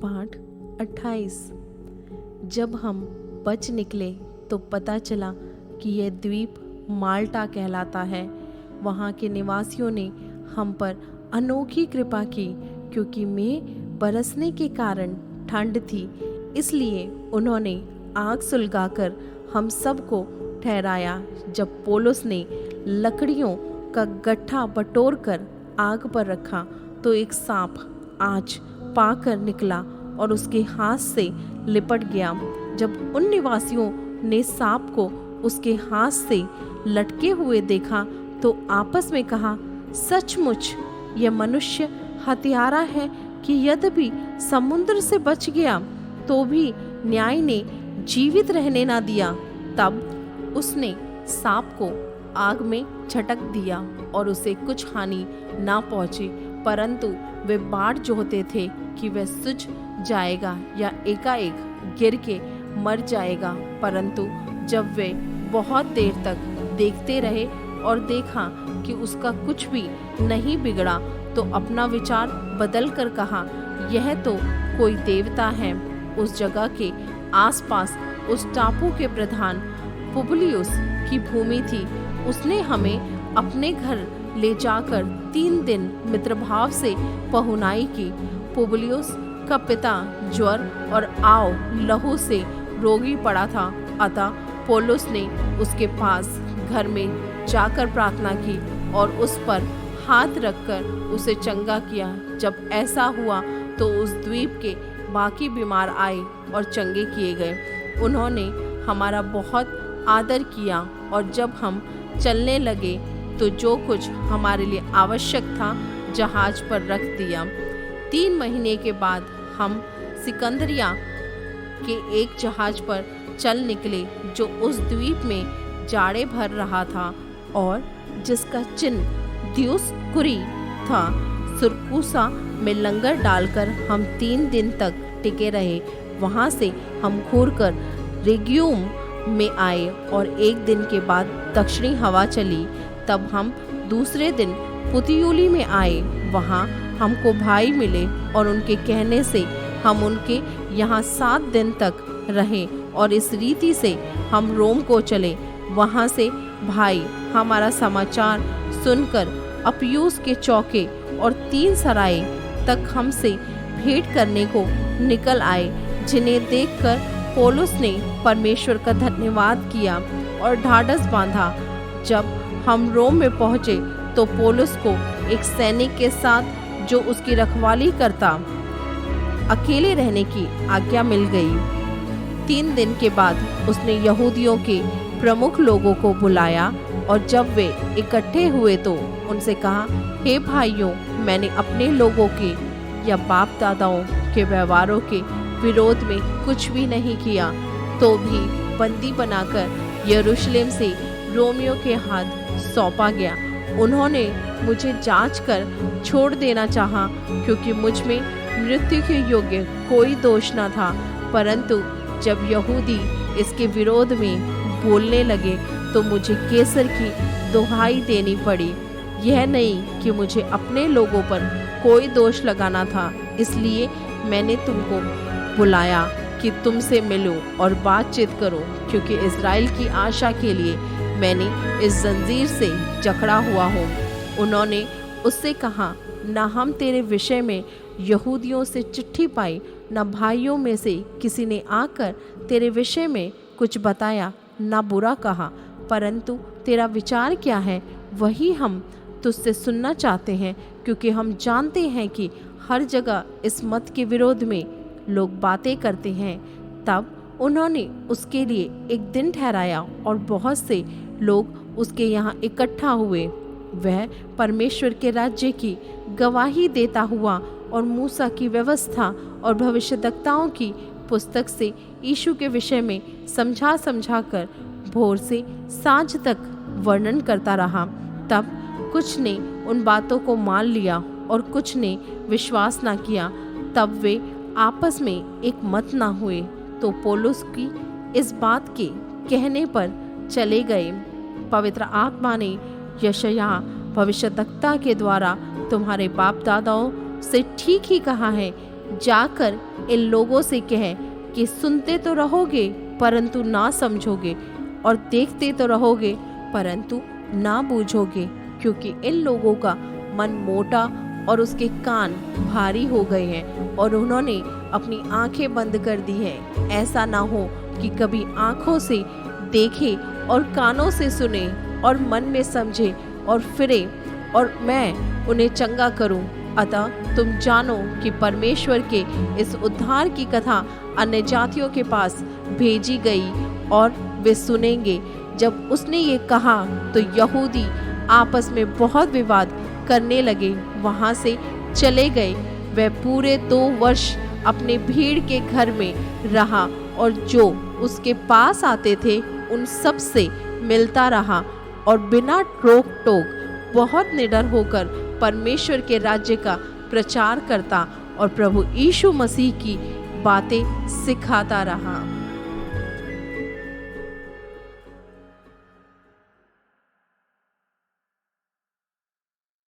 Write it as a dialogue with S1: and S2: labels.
S1: पाठ 28। जब हम बच निकले तो पता चला कि यह द्वीप माल्टा कहलाता है। वहाँ के निवासियों ने हम पर अनोखी कृपा की, क्योंकि में बरसने के कारण ठंड थी। इसलिए उन्होंने आग सुलगाकर हम सबको ठहराया। जब पौलुस ने लकड़ियों का गट्ठा बटोरकर आग पर रखा तो एक सांप आँच पाकर निकला और उसके हाथ से लिपट गया। जब उन निवासियों ने सांप को उसके हाथ से लटके हुए देखा तो आपस में कहा, सचमुच यह मनुष्य हत्यारा है कि यद्यपि समुद्र से बच गया तो भी न्याय ने जीवित रहने ना दिया। तब उसने सांप को आग में झटक दिया और उसे कुछ हानि ना पहुंची, परंतु वे बाट जोहते थे कि वह सूझ जाएगा या एकाएक गिर के मर जाएगा। परंतु जब वे बहुत देर तक देखते रहे और देखा कि उसका कुछ भी नहीं बिगड़ा तो अपना विचार बदल कर कहा, यह तो कोई देवता है। उस जगह के आसपास उस टापू के प्रधान पुबलियुस की भूमि थी। उसने हमें अपने घर ले जाकर 3 दिन मित्रभाव से पहुनाई की। पुबलियुस का पिता ज्वर और आव लहू से रोगी पड़ा था, अतः पौलुस ने उसके पास घर में जाकर प्रार्थना की और उस पर हाथ रखकर उसे चंगा किया। जब ऐसा हुआ तो उस द्वीप के बाकी बीमार आए और चंगे किए गए। उन्होंने हमारा बहुत आदर किया और जब हम चलने लगे तो जो कुछ हमारे लिए आवश्यक था जहाज पर रख दिया। 3 महीने के बाद हम सिकंदरिया के एक जहाज पर चल निकले जो उस द्वीप में जाड़े भर रहा था और जिसका चिन्ह दियुसकुरी था। सुरकूसा में लंगर डालकर हम 3 दिन तक टिके रहे। वहाँ से हम घूरकर रेगियुम में आए और 1 दिन के बाद दक्षिणी हवा चली। तब हम दूसरे दिन पुतियुली में आए। वहाँ हमको भाई मिले और उनके कहने से हम उनके यहाँ 7 दिन तक रहे और इस रीति से हम रोम को चले। वहाँ से भाई हमारा समाचार सुनकर अपियुस के चौके और 3 सराय तक हमसे भेंट करने को निकल आए, जिन्हें देखकर पौलुस ने परमेश्वर का धन्यवाद किया और ढाढ़स बांधा। जब हम रोम में पहुँचे तो पौलुस को एक सैनिक के साथ जो उसकी रखवाली करता अकेले रहने की आज्ञा मिल गई। 3 दिन के बाद उसने यहूदियों के प्रमुख लोगों को बुलाया और जब वे इकट्ठे हुए तो उनसे कहा, हे भाइयों, मैंने अपने लोगों के या बाप दादाओं के व्यवहारों के विरोध में कुछ भी नहीं किया, तो भी बंदी बनाकर यरूशलेम से रोमियों के हाथ सौंपा गया। उन्होंने मुझे जांच कर छोड़ देना चाहा, क्योंकि मुझ में मृत्यु के योग्य कोई दोष न था, परंतु जब यहूदी इसके विरोध में बोलने लगे तो मुझे कैसर की दुहाई देनी पड़ी। यह नहीं कि मुझे अपने लोगों पर कोई दोष लगाना था, इसलिए मैंने तुमको बुलाया कि तुमसे मिलूं और बातचीत करूं, क्योंकि इज़राइल की आशा के लिए मैंने इस जंजीर से जकड़ा हुआ हूँ। उन्होंने उससे कहा, न हम तेरे विषय में यहूदियों से चिट्ठी पाई, न भाइयों में से किसी ने आकर तेरे विषय में कुछ बताया, न बुरा कहा, परंतु तेरा विचार क्या है वही हम तुझसे सुनना चाहते हैं, क्योंकि हम जानते हैं कि हर जगह इस मत के विरोध में लोग बातें करते हैं। तब उन्होंने उसके लिए एक दिन ठहराया और बहुत से लोग उसके यहाँ इकट्ठा हुए। वह परमेश्वर के राज्य की गवाही देता हुआ और मूसा की व्यवस्था और भविष्यद्वक्ताओं की पुस्तक से यीशु के विषय में समझा कर भोर से सांझ तक वर्णन करता रहा। तब कुछ ने उन बातों को मान लिया और कुछ ने विश्वास न किया। तब वे आपस में एक मत ना हुए तो पौलुस की इस बात के कहने पर चले गए, पवित्र आत्मा ने यशायाह भविष्यद्वक्ता के द्वारा तुम्हारे बाप दादाओं से ठीक ही कहा है जाकर इन लोगों से कह कि सुनते तो रहोगे परंतु ना समझोगे, और देखते तो रहोगे परंतु ना बूझोगे, क्योंकि इन लोगों का मन मोटा और उसके कान भारी हो गए हैं और उन्होंने अपनी आंखें बंद कर दी हैं। ऐसा ना हो कि कभी आंखों से देखे और कानों से सुने और मन में समझे और फिरे और मैं उन्हें चंगा करूं। अतः तुम जानो कि परमेश्वर के इस उद्धार की कथा अन्य जातियों के पास भेजी गई और वे सुनेंगे। जब उसने ये कहा तो यहूदी आपस में बहुत विवाद करने लगे, वहां से चले गए। वह पूरे 2 वर्ष अपने भीड़ के घर में रहा और जो उसके पास आते थे उन सब से मिलता रहा और बिना रोक टोक बहुत निडर होकर परमेश्वर के राज्य का प्रचार करता और प्रभु यीशु मसीह की बातें सिखाता रहा।